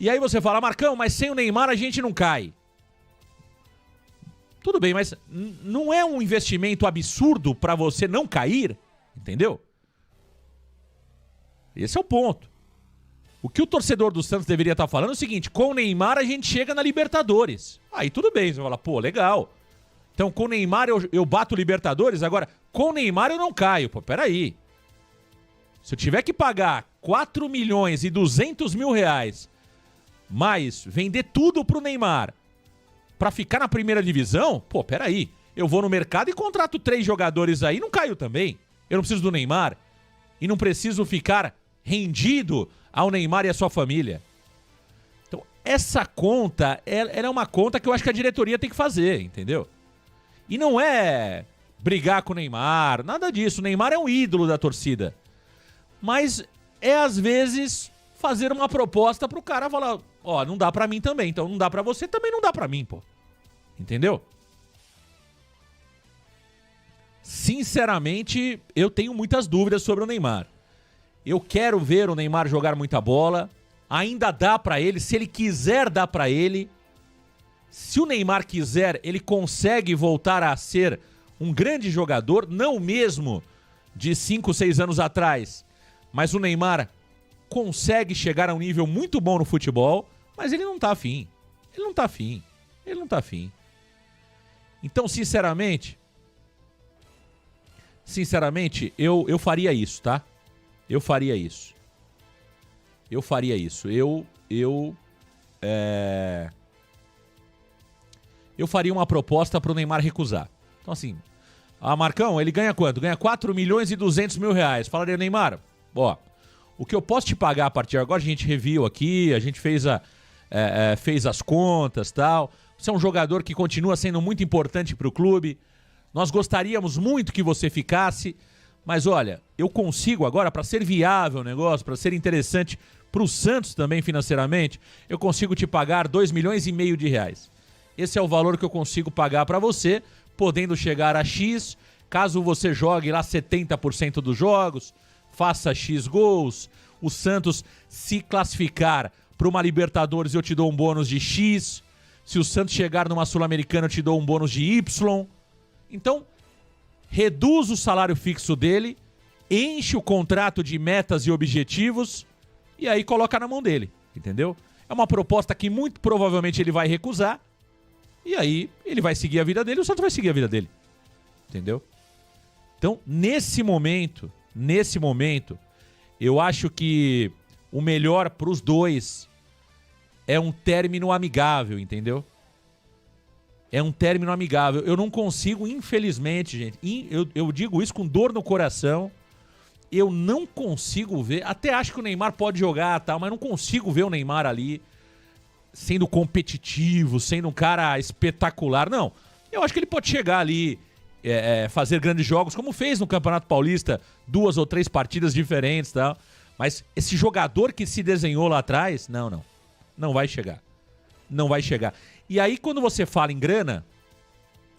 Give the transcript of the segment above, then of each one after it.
E aí você fala, Marcão, mas sem o Neymar a gente não cai. Tudo bem, mas não é um investimento absurdo pra você não cair? Entendeu? Esse é o ponto. O que o torcedor do Santos deveria estar falando é o seguinte, com o Neymar a gente chega na Libertadores. Aí tudo bem, você fala, pô, legal. Então com o Neymar eu bato Libertadores, agora com o Neymar eu não caio. Pô, peraí. Se eu tiver que pagar 4 milhões e 200 mil reais, mais vender tudo pro Neymar pra ficar na primeira divisão, pô, peraí. Eu vou no mercado e contrato 3 jogadores aí, não caio também. Eu não preciso do Neymar e não preciso ficar rendido ao Neymar e à sua família. Então, essa conta, ela é uma conta que eu acho que a diretoria tem que fazer, entendeu? E não é brigar com o Neymar, nada disso. O Neymar é um ídolo da torcida. Mas é, às vezes, fazer uma proposta pro cara falar, ó, não dá pra mim também, então não dá pra você, também não dá pra mim, pô. Entendeu? Sinceramente, eu tenho muitas dúvidas sobre o Neymar. Eu quero ver o Neymar jogar muita bola. Ainda dá pra ele, se ele quiser dá pra ele. Se o Neymar quiser, ele consegue voltar a ser um grande jogador, não mesmo de 5, 6 anos atrás, mas o Neymar consegue chegar a um nível muito bom no futebol, mas ele não tá afim. Ele não tá afim. Ele não tá afim. Então, sinceramente, eu faria isso, tá? Eu faria isso. Eu faria isso. Eu faria uma proposta pro Neymar recusar. Então, assim, Marcão, ele ganha quanto? Ganha 4 milhões e 200 mil reais. Falaria, Neymar, ó, o que eu posso te pagar a partir de agora, a gente reviu aqui, a gente fez as contas e tal. Você é um jogador que continua sendo muito importante pro clube. Nós gostaríamos muito que você ficasse, mas olha, eu consigo agora, para ser viável o negócio, para ser interessante pro Santos também financeiramente, eu consigo te pagar 2 milhões e meio de reais. Esse é o valor que eu consigo pagar para você, podendo chegar a X, caso você jogue lá 70% dos jogos, faça X gols, o Santos se classificar para uma Libertadores eu te dou um bônus de X, se o Santos chegar numa Sul-Americana eu te dou um bônus de Y. Então, reduz o salário fixo dele, enche o contrato de metas e objetivos e aí coloca na mão dele, entendeu? É uma proposta que muito provavelmente ele vai recusar e aí ele vai seguir a vida dele e o Santos vai seguir a vida dele, entendeu? Então, nesse momento, eu acho que o melhor para os dois é um término amigável, entendeu? É um término amigável. Eu não consigo, infelizmente, gente, eu digo isso com dor no coração, eu não consigo ver, até acho que o Neymar pode jogar e tal, mas não consigo ver o Neymar ali sendo competitivo, sendo um cara espetacular. Não, eu acho que ele pode chegar ali, fazer grandes jogos, como fez no Campeonato Paulista, 2 ou 3 partidas diferentes e tal. Mas esse jogador que se desenhou lá atrás, não vai chegar. Não vai chegar. E aí, quando você fala em grana,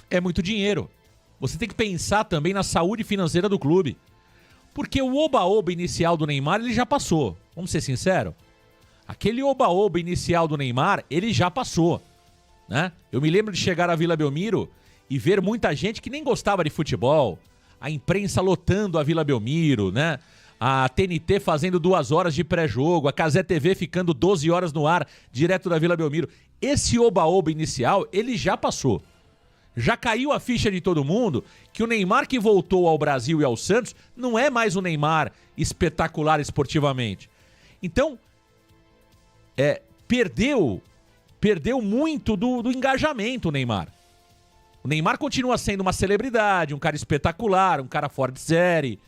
é muito dinheiro. Você tem que pensar também na saúde financeira do clube. Porque o oba-oba inicial do Neymar, ele já passou. Vamos ser sinceros? Aquele oba-oba inicial do Neymar, ele já passou, né? Eu me lembro de chegar à Vila Belmiro e ver muita gente que nem gostava de futebol. A imprensa lotando a Vila Belmiro, né? A TNT fazendo 2 horas de pré-jogo, a Cazé TV ficando 12 horas no ar, direto da Vila Belmiro. Esse oba-oba inicial, ele já passou. Já caiu a ficha de todo mundo que o Neymar que voltou ao Brasil e ao Santos não é mais o Neymar espetacular esportivamente. Então, perdeu muito do engajamento o Neymar. O Neymar continua sendo uma celebridade, um cara espetacular, um cara fora de série,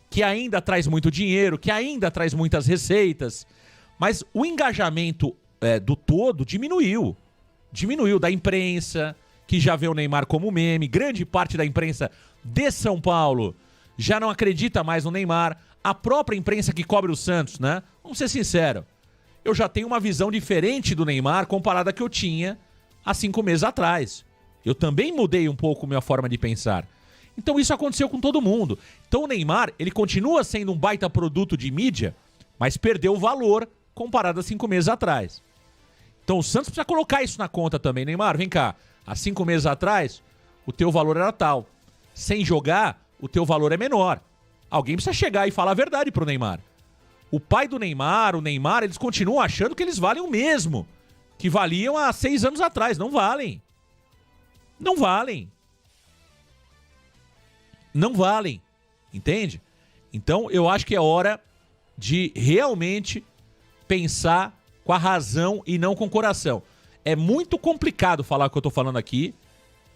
que ainda traz muito dinheiro, que ainda traz muitas receitas, mas o engajamento do todo diminuiu. Diminuiu da imprensa, que já vê o Neymar como meme, grande parte da imprensa de São Paulo já não acredita mais no Neymar, a própria imprensa que cobre o Santos, né? Vamos ser sinceros, eu já tenho uma visão diferente do Neymar comparada à que eu tinha há 5 meses atrás. Eu também mudei um pouco minha forma de pensar. Então isso aconteceu com todo mundo. Então o Neymar, ele continua sendo um baita produto de mídia, mas perdeu o valor comparado a 5 meses atrás. Então o Santos precisa colocar isso na conta também. Neymar, vem cá. Há 5 meses atrás, o teu valor era tal. Sem jogar, o teu valor é menor. Alguém precisa chegar e falar a verdade pro Neymar. O pai do Neymar, o Neymar, eles continuam achando que eles valem o mesmo que valiam há 6 anos atrás. Não valem. Não valem. Não valem. Entende? Então, eu acho que é hora de realmente pensar com a razão e não com o coração. É muito complicado falar o que eu tô falando aqui.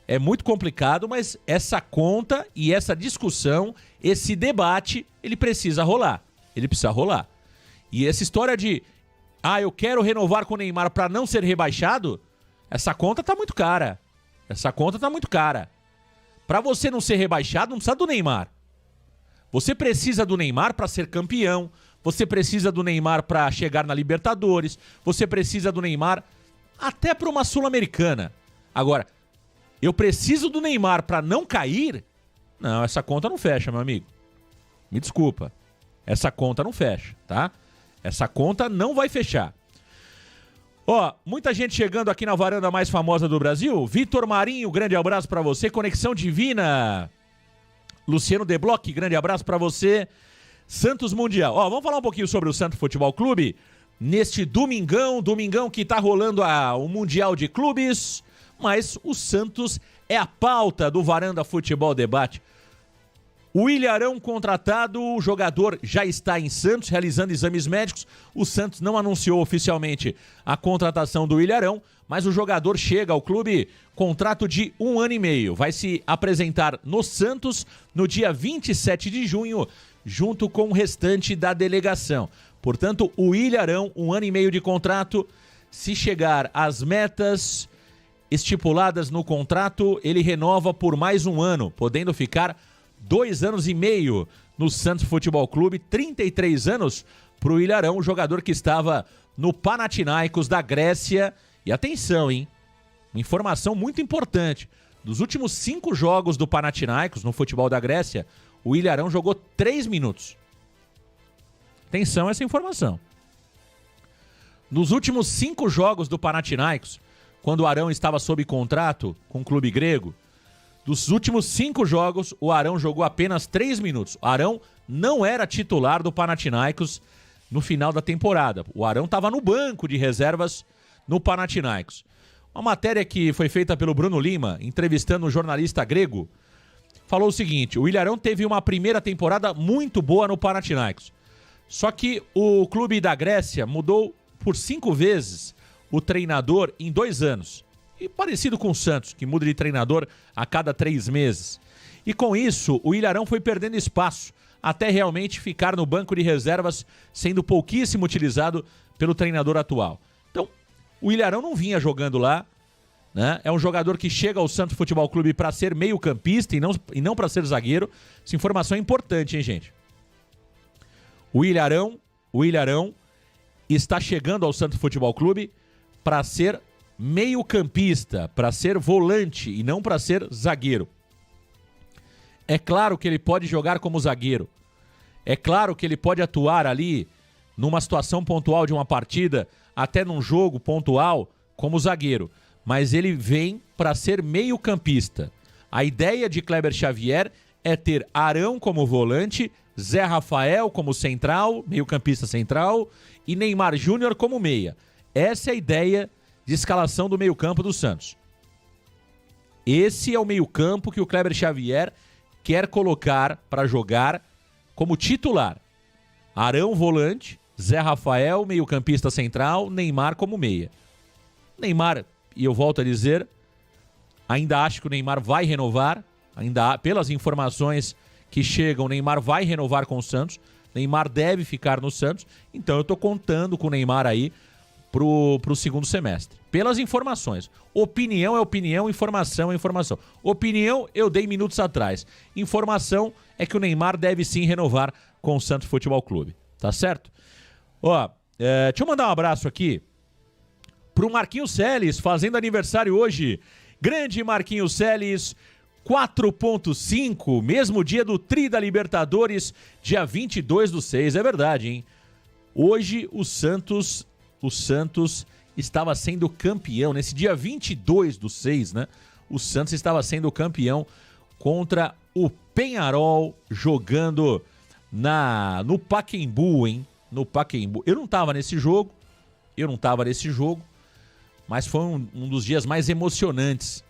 É muito complicado, mas essa conta e essa discussão, esse debate, ele precisa rolar. Ele precisa rolar. E essa história de, eu quero renovar com o Neymar para não ser rebaixado, essa conta tá muito cara. Essa conta tá muito cara. Para você não ser rebaixado, não precisa do Neymar. Você precisa do Neymar para ser campeão. Você precisa do Neymar para chegar na Libertadores. Você precisa do Neymar até para uma Sul-Americana. Agora, eu preciso do Neymar para não cair? Não, essa conta não fecha, meu amigo. Me desculpa. Essa conta não fecha, tá? Essa conta não vai fechar. Ó, muita gente chegando aqui na varanda mais famosa do Brasil. Vitor Marinho, grande abraço pra você. Conexão Divina. Luciano Deblock, grande abraço pra você. Santos Mundial. Ó, vamos falar um pouquinho sobre o Santos Futebol Clube. Neste domingão que tá rolando o Mundial de Clubes. Mas o Santos é a pauta do Varanda Futebol Debate. O Ilharão contratado, o jogador já está em Santos, realizando exames médicos. O Santos não anunciou oficialmente a contratação do Ilharão, mas o jogador chega ao clube, contrato de 1 ano e meio. Vai se apresentar no Santos no dia 27 de junho, junto com o restante da delegação. Portanto, o Ilharão, 1 ano e meio de contrato. Se chegar às metas estipuladas no contrato, ele renova por mais 1 ano, podendo ficar 2 anos e meio no Santos Futebol Clube, 33 anos para o Ilharão, jogador que estava no Panathinaikos da Grécia. E atenção, hein? Uma informação muito importante. Dos últimos 5 jogos do Panathinaikos no futebol da Grécia, o Ilharão jogou 3 minutos. Atenção a essa informação. Nos últimos 5 jogos do Panathinaikos, quando o Arão estava sob contrato com o clube grego, dos últimos 5 jogos, o Arão jogou apenas 3 minutos. O Arão não era titular do Panathinaikos no final da temporada. O Arão estava no banco de reservas no Panathinaikos. Uma matéria que foi feita pelo Bruno Lima, entrevistando um jornalista grego, falou o seguinte: o Ilharão teve uma primeira temporada muito boa no Panathinaikos. Só que o clube da Grécia mudou por 5 vezes o treinador em 2 anos. E parecido com o Santos, que muda de treinador a cada 3 meses. E com isso, o Ilharão foi perdendo espaço, até realmente ficar no banco de reservas, sendo pouquíssimo utilizado pelo treinador atual. Então, o Ilharão não vinha jogando lá, né? É um jogador que chega ao Santos Futebol Clube para ser meio-campista e não para ser zagueiro. Essa informação é importante, hein, gente? O Ilharão está chegando ao Santos Futebol Clube para ser meio-campista, para ser volante e não para ser zagueiro. É claro que ele pode jogar como zagueiro. É claro que ele pode atuar ali numa situação pontual de uma partida, até num jogo pontual, como zagueiro. Mas ele vem para ser meio-campista. A ideia de Kleber Xavier é ter Arão como volante, Zé Rafael como central, meio-campista central, e Neymar Júnior como meia. Essa é a ideia de escalação do meio-campo do Santos. Esse é o meio-campo que o Kleber Xavier quer colocar para jogar como titular. Arão volante, Zé Rafael meio-campista central, Neymar como meia. Neymar, e eu volto a dizer, ainda acho que o Neymar vai renovar, pelas informações que chegam, o Neymar vai renovar com o Santos, Neymar deve ficar no Santos, então eu tô contando com o Neymar aí pro segundo semestre. Pelas informações. Opinião é opinião, informação é informação. Opinião eu dei minutos atrás. Informação é que o Neymar deve sim renovar com o Santos Futebol Clube. Tá certo? Ó, deixa eu mandar um abraço aqui pro Marquinhos Celes, fazendo aniversário hoje. Grande Marquinhos Celes, 4.5, mesmo dia do Tri da Libertadores, dia 22/6. É verdade, hein? Hoje o Santos estava sendo campeão. Nesse dia 22/6, né? O Santos estava sendo campeão contra o Peñarol, jogando no Pacaembu, hein? No Pacaembu. Eu não estava nesse jogo, mas foi um dos dias mais emocionantes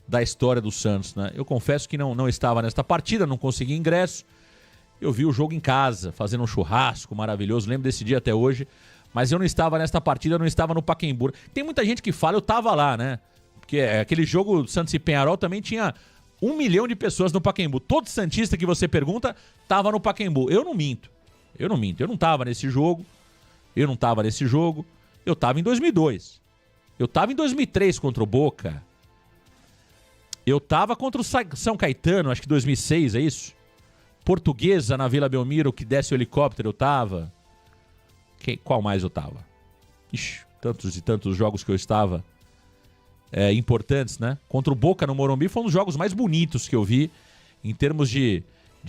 da história do Santos, né? Eu confesso que não estava nesta partida, não consegui ingresso. Eu vi o jogo em casa, fazendo um churrasco maravilhoso, lembro desse dia até hoje, mas eu não estava nesta partida, eu não estava no Pacaembu. Tem muita gente que fala, eu estava lá, né? Porque aquele jogo Santos e Peñarol também tinha 1 milhão de pessoas no Pacaembu. Todo santista que você pergunta estava no Pacaembu. Eu não minto. Eu não estava nesse jogo. Eu estava em 2002. Eu estava em 2003 contra o Boca. Eu estava contra o São Caetano, acho que 2006, é isso? Portuguesa na Vila Belmiro, que desce o helicóptero, eu estava. Qual mais eu estava? Ixi, tantos e tantos jogos que eu estava. Importantes, né? Contra o Boca no Morumbi foi um dos jogos mais bonitos que eu vi em termos de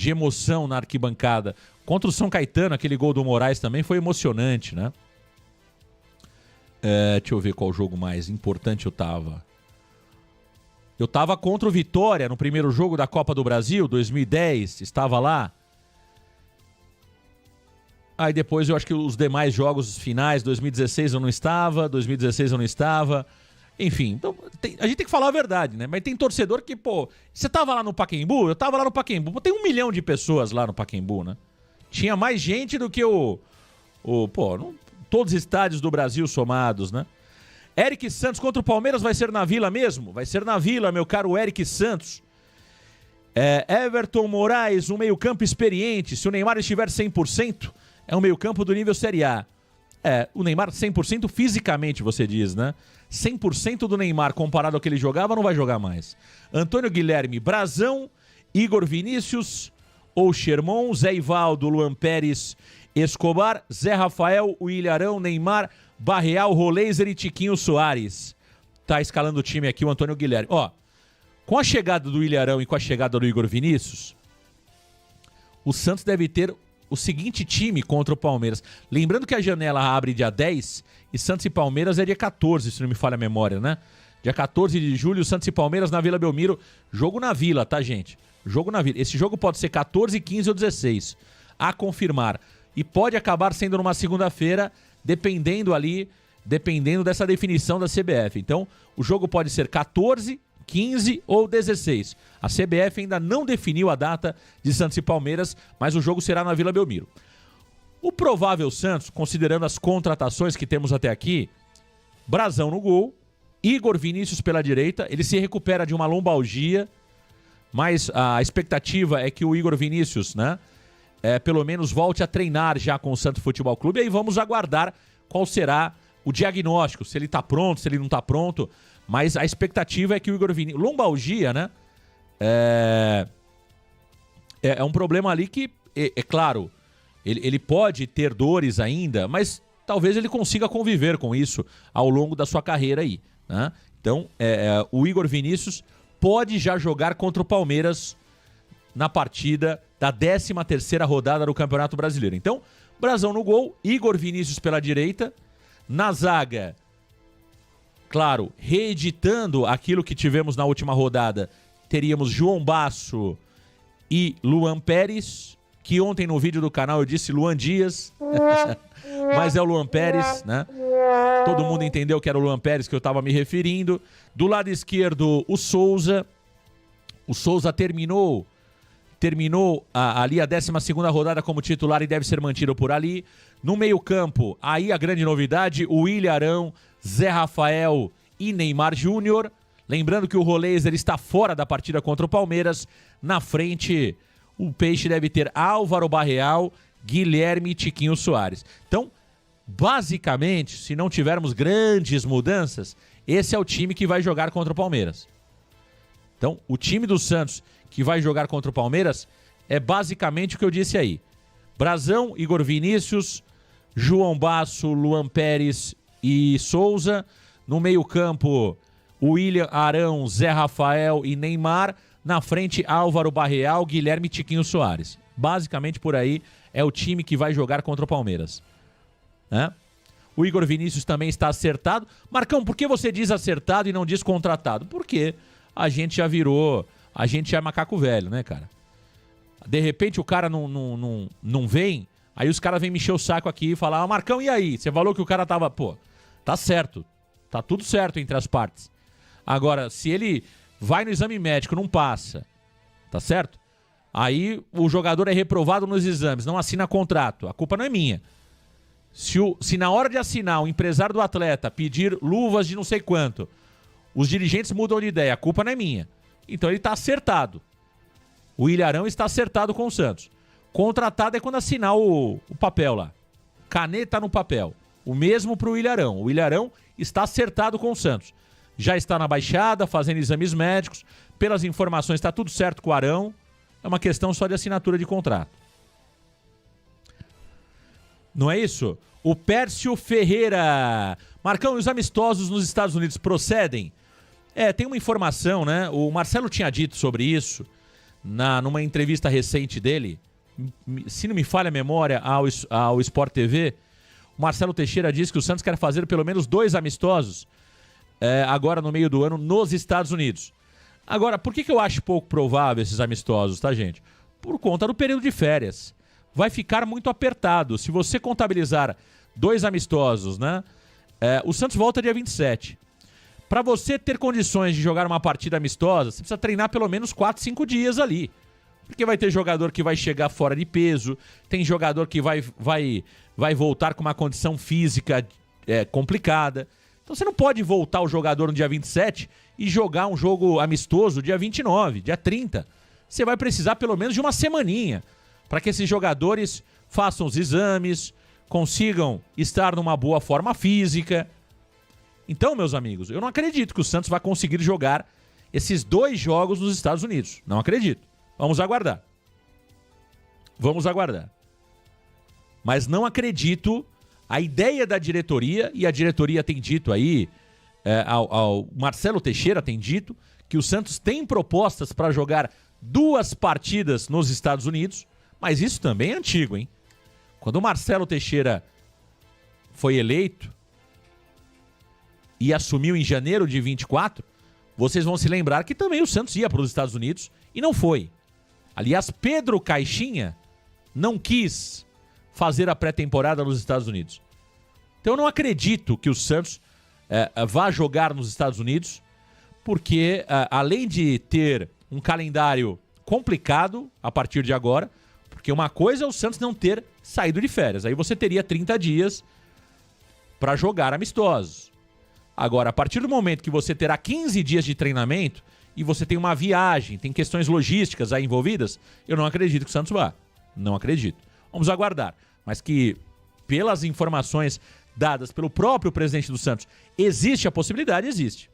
emoção na arquibancada. Contra o São Caetano, aquele gol do Moraes também foi emocionante, né? Deixa eu ver qual jogo mais importante eu tava. Eu tava contra o Vitória no primeiro jogo da Copa do Brasil, 2010, estava lá. Aí depois eu acho que os demais jogos finais, 2016 eu não estava, 2016 eu não estava. Enfim, então, a gente tem que falar a verdade, né? Mas tem torcedor que, pô, você tava lá no Pacaembu? Eu tava lá no Pacaembu. Pô, tem 1 milhão de pessoas lá no Pacaembu, né? Tinha mais gente do que todos os estádios do Brasil somados, né? Eric Santos contra o Palmeiras vai ser na Vila mesmo? Vai ser na Vila, meu caro Eric Santos. Everton Moraes, um meio-campo experiente. Se o Neymar estiver 100%, é um meio-campo do nível Série A. O Neymar 100% fisicamente, você diz, né? 100% do Neymar comparado ao que ele jogava, não vai jogar mais. Antônio Guilherme, Brazão, Igor Vinícius, ou Sherman, Zé Ivaldo, Luan Pérez, Escobar, Zé Rafael, o Ilharão, Neymar, Barreal, Roleiser e Tiquinho Soares. Tá escalando o time aqui o Antônio Guilherme. Ó, com a chegada do Ilharão e com a chegada do Igor Vinícius, o Santos deve ter o seguinte time contra o Palmeiras. Lembrando que a janela abre dia 10 e Santos e Palmeiras é dia 14, se não me falha a memória, né? Dia 14 de julho, Santos e Palmeiras na Vila Belmiro. Jogo na Vila, tá, gente? Jogo na Vila. Esse jogo pode ser 14, 15 ou 16. A confirmar. E pode acabar sendo numa segunda-feira, dependendo dessa definição da CBF. Então, o jogo pode ser 14, 15 ou 16. A CBF ainda não definiu a data de Santos e Palmeiras, mas o jogo será na Vila Belmiro. O provável Santos, considerando as contratações que temos até aqui, Brazão no gol, Igor Vinícius pela direita, ele se recupera de uma lombalgia, mas a expectativa é que o Igor Vinícius, né, pelo menos volte a treinar já com o Santos Futebol Clube, e aí vamos aguardar qual será o diagnóstico, se ele tá pronto, se ele não tá pronto. Mas a expectativa é que o Igor Vinícius... Lombalgia, né? É um problema ali que, claro, ele pode ter dores ainda, mas talvez ele consiga conviver com isso ao longo da sua carreira aí, né? Então, o Igor Vinícius pode já jogar contra o Palmeiras na partida da 13ª rodada do Campeonato Brasileiro. Então, Brazão no gol, Igor Vinícius pela direita, na zaga... Claro, reeditando aquilo que tivemos na última rodada, teríamos João Basso e Luan Pérez, que ontem no vídeo do canal eu disse Luan Dias, mas é o Luan Pérez, né? Todo mundo entendeu que era o Luan Pérez que eu estava me referindo. Do lado esquerdo, o Souza. O Souza terminou ali a 12ª rodada como titular e deve ser mantido por ali. No meio-campo, aí a grande novidade, o Ilharão, Zé Rafael e Neymar Júnior. Lembrando que o Roleiser está fora da partida contra o Palmeiras. Na frente, o Peixe deve ter Álvaro Barreal, Guilherme e Tiquinho Soares. Então, basicamente, se não tivermos grandes mudanças, esse é o time que vai jogar contra o Palmeiras. Então, o time do Santos que vai jogar contra o Palmeiras é basicamente o que eu disse aí. Brazão, Igor Vinícius, João Basso, Luan Pérez e Souza. No meio-campo, William Arão, Zé Rafael e Neymar. Na frente, Álvaro Barreal, Guilherme e Tiquinho Soares. Basicamente por aí é o time que vai jogar contra o Palmeiras. O Igor Vinícius também está acertado. Marcão, por que você diz acertado e não diz contratado? Porque a gente já virou... A gente já é macaco velho, né, cara? De repente o cara não vem, aí os caras vêm me encher o saco aqui e falar, Marcão, e aí? Você falou que o cara tava... Pô, tá certo. Tá tudo certo entre as partes. Agora, se ele vai no exame médico, não passa, tá certo? Aí o jogador é reprovado nos exames, não assina contrato. A culpa não é minha. Se na hora de assinar o empresário do atleta pedir luvas de não sei quanto, os dirigentes mudam de ideia, a culpa não é minha. Então ele está acertado. O Ilharão está acertado com o Santos. Contratado é quando assinar o papel lá. Caneta no papel. O mesmo para o Ilharão. O Ilharão está acertado com o Santos. Já está na Baixada, fazendo exames médicos. Pelas informações, está tudo certo com o Arão. É uma questão só de assinatura de contrato. Não é isso? O Pércio Ferreira. Marcão, os amistosos nos Estados Unidos procedem? Tem uma informação, né? O Marcelo tinha dito sobre isso numa entrevista recente dele. Se não me falha a memória, ao Sport TV, o Marcelo Teixeira disse que o Santos quer fazer pelo menos 2 amistosos agora no meio do ano nos Estados Unidos. Agora, por que eu acho pouco provável esses amistosos, tá, gente? Por conta do período de férias. Vai ficar muito apertado. Se você contabilizar 2 amistosos, né? O Santos volta dia 27. Para você ter condições de jogar uma partida amistosa, você precisa treinar pelo menos 4, 5 dias ali. Porque vai ter jogador que vai chegar fora de peso, tem jogador que vai voltar com uma condição física complicada. Então você não pode voltar o jogador no dia 27 e jogar um jogo amistoso dia 29, dia 30. Você vai precisar pelo menos de uma semaninha para que esses jogadores façam os exames, consigam estar numa boa forma física. Então, meus amigos, eu não acredito que o Santos vai conseguir jogar esses 2 jogos nos Estados Unidos. Não acredito. Vamos aguardar. Vamos aguardar. Mas não acredito. A ideia da diretoria, e a diretoria tem dito aí, ao Marcelo Teixeira tem dito, que o Santos tem propostas para jogar 2 partidas nos Estados Unidos, mas isso também é antigo, hein? Quando o Marcelo Teixeira foi eleito e assumiu em janeiro de 24, vocês vão se lembrar que também o Santos ia para os Estados Unidos e não foi. Aliás, Pedro Caixinha não quis fazer a pré-temporada nos Estados Unidos. Então eu não acredito que o Santos vá jogar nos Estados Unidos, porque além de ter um calendário complicado a partir de agora, porque uma coisa é o Santos não ter saído de férias, aí você teria 30 dias para jogar amistosos. Agora, a partir do momento que você terá 15 dias de treinamento e você tem uma viagem, tem questões logísticas aí envolvidas, eu não acredito que o Santos vá. Não acredito. Vamos aguardar. Mas que, pelas informações dadas pelo próprio presidente do Santos, existe a possibilidade? Existe.